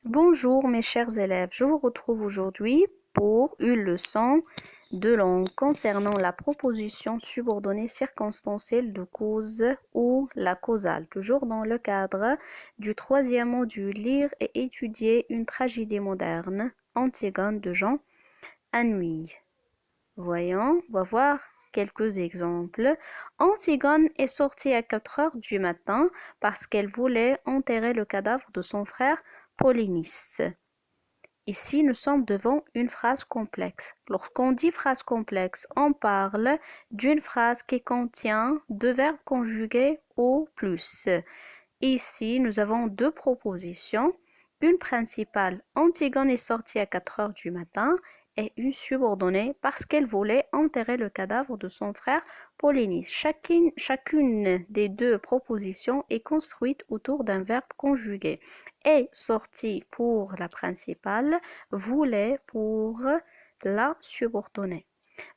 Bonjour mes chers élèves, je vous retrouve aujourd'hui pour une leçon de langue concernant la proposition subordonnée circonstancielle de cause ou la causale, toujours dans le cadre du troisième module Lire et étudier une tragédie moderne, Antigone de Jean Anouilh. Voyons, on va voir quelques exemples. Antigone est sortie à 4 heures du matin parce qu'elle voulait enterrer le cadavre de son frère Polynice. Ici, nous sommes devant une phrase complexe. Lorsqu'on dit phrase complexe, on parle d'une phrase qui contient deux verbes conjugués au plus. Ici, nous avons deux propositions. Une principale, Antigone est sortie à 4 heures du matin, et une subordonnée parce qu'elle voulait enterrer le cadavre de son frère Polynice. Chacune des deux propositions est construite autour d'un verbe conjugué. Est sortie pour la principale, voulait pour la subordonnée.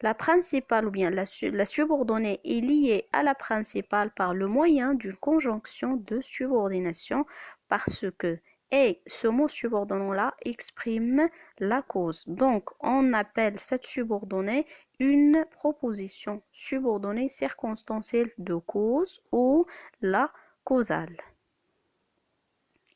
La principale ou bien la subordonnée est liée à la principale par le moyen d'une conjonction de subordination parce que et ce mot subordonnant-là exprime la cause. Donc, on appelle cette subordonnée une proposition subordonnée circonstancielle de cause ou la causale.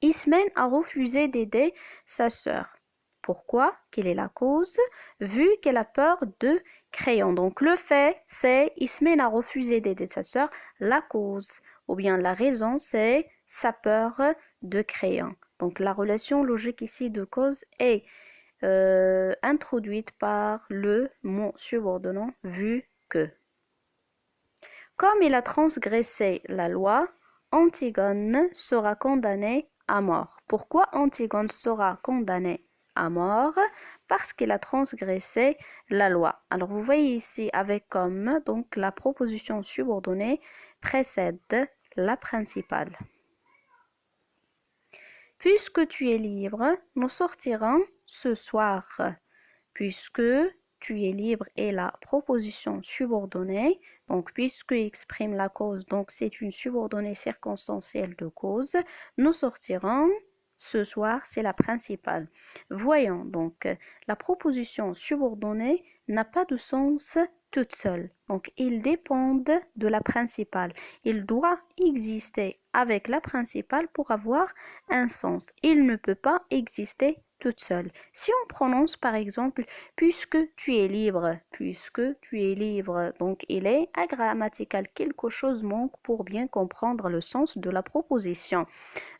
Ismène a refusé d'aider sa sœur. Pourquoi? Quelle est la cause? Vu qu'elle a peur de crayon. Donc le fait, c'est Ismène a refusé d'aider sa sœur. La cause, ou bien la raison, c'est sa peur de crayon. Donc la relation logique ici de cause est introduite par le mot subordonnant vu que. Comme il a transgressé la loi, Antigone sera condamnée à mort. Pourquoi Antigone sera condamnée à mort? Parce qu'il a transgressé la loi. Alors vous voyez ici avec comme donc la proposition subordonnée précède la principale. Puisque tu es libre, nous sortirons ce soir. Puisque tu es libre est la proposition subordonnée. Donc, puisque exprime la cause, donc c'est une subordonnée circonstancielle de cause. Nous sortirons ce soir, c'est la principale. Voyons donc, la proposition subordonnée n'a pas de sens toute seule. Donc, ils dépendent de la principale. Il doit exister avec la principale pour avoir un sens. Il ne peut pas exister toute seule. Si on prononce par exemple puisque tu es libre, donc il est agrammatical, quelque chose manque pour bien comprendre le sens de la proposition.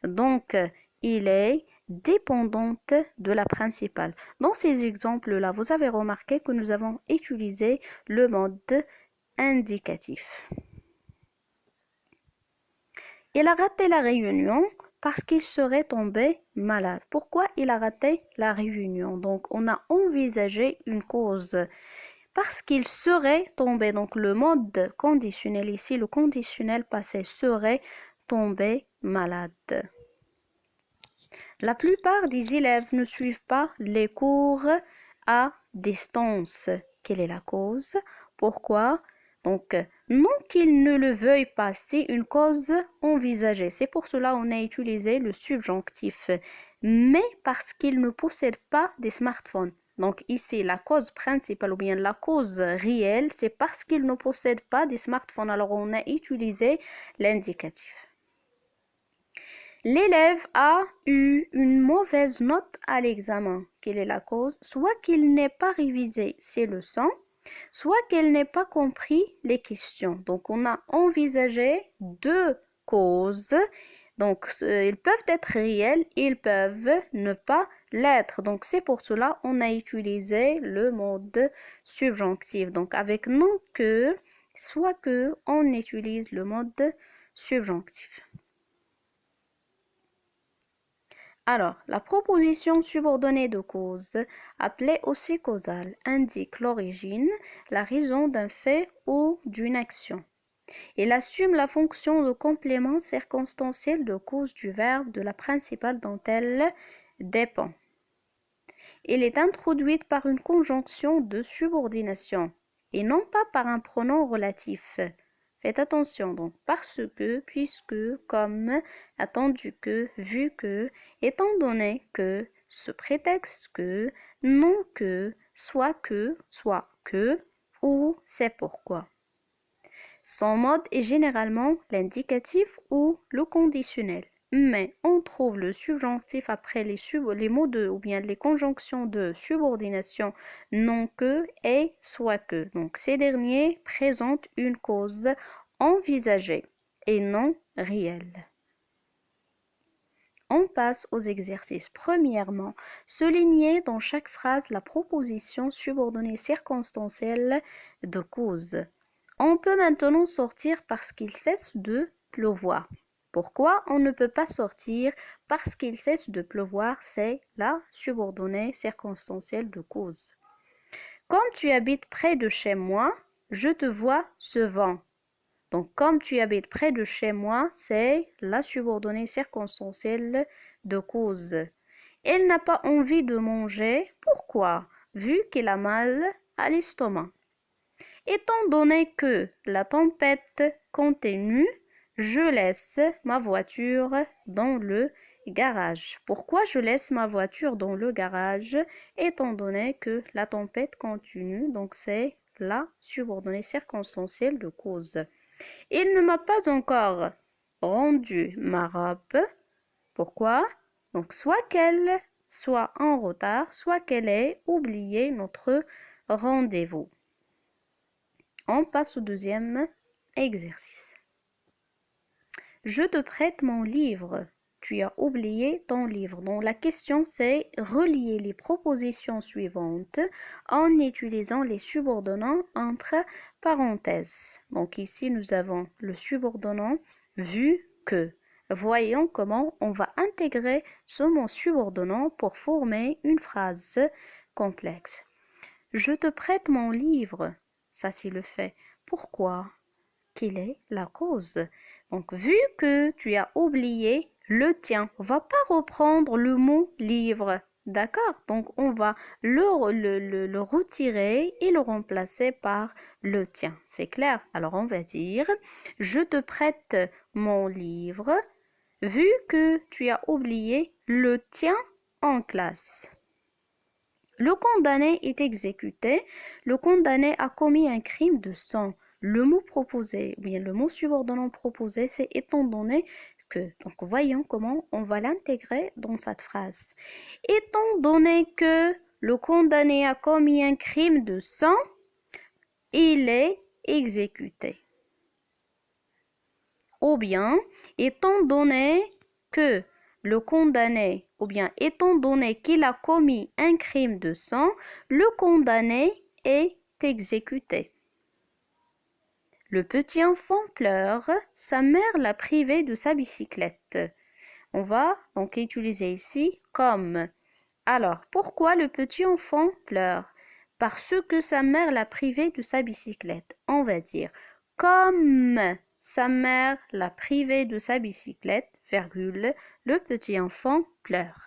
Donc il est dépendante de la principale. Dans ces exemples-là, vous avez remarqué que nous avons utilisé le mode indicatif. Il a raté la réunion parce qu'il serait tombé malade. Pourquoi il a raté la réunion? Donc, on a envisagé une cause. Parce qu'il serait tombé. Donc, le mode conditionnel ici, le conditionnel passé serait tombé malade. La plupart des élèves ne suivent pas les cours à distance. Quelle est la cause? Pourquoi? Donc, non qu'ils ne le veuillent pas, c'est une cause envisagée. C'est pour cela qu'on a utilisé le subjonctif. Mais parce qu'ils ne possèdent pas des smartphones. Donc ici, la cause principale ou bien la cause réelle, c'est parce qu'ils ne possèdent pas des smartphones. Alors, on a utilisé l'indicatif. L'élève a eu une mauvaise note à l'examen. Quelle est la cause? Soit qu'il n'ait pas révisé ses leçons, soit qu'elle n'ait pas compris les questions. Donc, on a envisagé deux causes. Donc, ils peuvent être réels, ils peuvent ne pas l'être. Donc, c'est pour cela qu'on a utilisé le mode subjonctif. Donc, avec non que, soit que, on utilise le mode subjonctif. Alors, la proposition subordonnée de cause, appelée aussi causale, indique l'origine, la raison d'un fait ou d'une action. Elle assume la fonction de complément circonstanciel de cause du verbe de la principale dont elle dépend. Elle est introduite par une conjonction de subordination et non pas par un pronom relatif. Faites attention donc, parce que, puisque, comme, attendu que, vu que, étant donné que, ce prétexte que, non que, soit que, ou c'est pourquoi. Son mode est généralement l'indicatif ou le conditionnel. Mais on trouve le subjonctif après les mots de ou bien les conjonctions de subordination non que et soit que. Donc ces derniers présentent une cause envisagée et non réelle. On passe aux exercices. Premièrement, souligner dans chaque phrase la proposition subordonnée circonstancielle de cause. On peut maintenant sortir parce qu'il cesse de pleuvoir. Pourquoi on ne peut pas sortir parce qu'il cesse de pleuvoir? C'est la subordonnée circonstancielle de cause. Comme tu habites près de chez moi, je te vois ce vent. Donc, comme tu habites près de chez moi, c'est la subordonnée circonstancielle de cause. Elle n'a pas envie de manger. Pourquoi? Vu qu'elle a mal à l'estomac. Étant donné que la tempête continue, je laisse ma voiture dans le garage. Pourquoi je laisse ma voiture dans le garage? Étant donné que la tempête continue, donc c'est la subordonnée circonstancielle de cause. Il ne m'a pas encore rendu ma robe. Pourquoi? Donc soit qu'elle soit en retard, soit qu'elle ait oublié notre rendez-vous. On passe au deuxième exercice. Je te prête mon livre. Tu as oublié ton livre. Donc la question c'est relier les propositions suivantes en utilisant les subordonnants entre parenthèses. Donc ici nous avons le subordonnant vu que. Voyons comment on va intégrer ce mot subordonnant pour former une phrase complexe. Je te prête mon livre. Ça, c'est le fait. Pourquoi? Quelle est la cause? Donc, vu que tu as oublié le tien, on va pas reprendre le mot livre. D'accord? Donc, on va le retirer et le remplacer par le tien. C'est clair? Alors, on va dire, je te prête mon livre, vu que tu as oublié le tien en classe. Le condamné est exécuté. Le condamné a commis un crime de sang. Le mot proposé, ou bien le mot subordonnant proposé, c'est étant donné que. Donc, voyons comment on va l'intégrer dans cette phrase. Étant donné que le condamné a commis un crime de sang, il est exécuté. Ou bien, étant donné que le condamné, ou bien étant donné qu'il a commis un crime de sang, le condamné est exécuté. Le petit enfant pleure, sa mère l'a privé de sa bicyclette. On va donc utiliser ici comme. Alors, pourquoi le petit enfant pleure? Parce que sa mère l'a privé de sa bicyclette. On va dire comme sa mère l'a privé de sa bicyclette, virgule, le petit enfant pleure.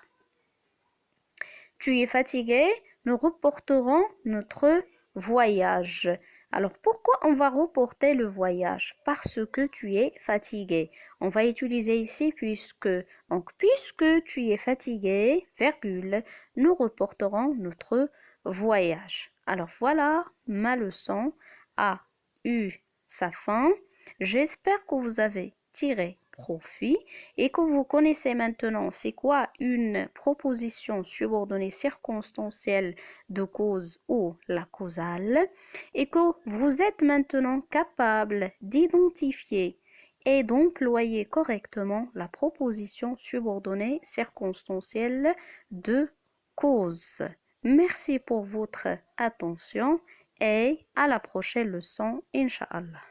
Tu es fatigué, nous reporterons notre voyage. Alors, pourquoi on va reporter le voyage? Parce que tu es fatigué. On va utiliser ici puisque. Donc, puisque tu es fatigué, virgule, nous reporterons notre voyage. Alors, voilà, ma leçon a eu sa fin. J'espère que vous avez tiré profit et que vous connaissez maintenant c'est quoi une proposition subordonnée circonstancielle de cause ou la causale et que vous êtes maintenant capable d'identifier et d'employer correctement la proposition subordonnée circonstancielle de cause. Merci pour votre attention et à la prochaine leçon, Inch'Allah.